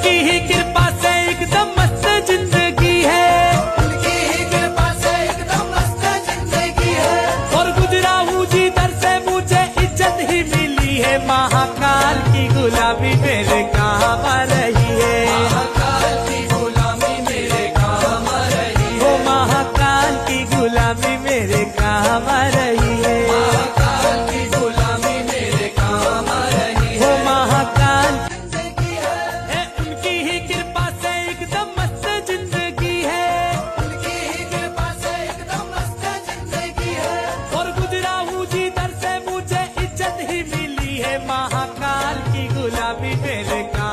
उनकी ही कृपा से एकदम मस्त जिंदगी है, उनकी ही कृपा से एकदम मस्त जिंदगी है। और गुजरा हूँ जिधर से मुझे इज्जत ही मिली है। महाकाल की गुलामी मेरे काम आ रही है, महाकाल की गुलामी मेरे काम आ रही है। वो महाकाल की गुलामी मेरे काम आ रही है। महाकाल की गुलामी मेरे काम आ रही है। वो महाकाल जिंदगी है, उनकी ही कृपा से एकदम मस्त जिंदगी है, उनकी ही कृपा से एकदम मस्त जिंदगी है। और गुजरा हूँ जिधर से मुझे इज्जत ही मिली है। महाकाल की गुलामी मेरे काम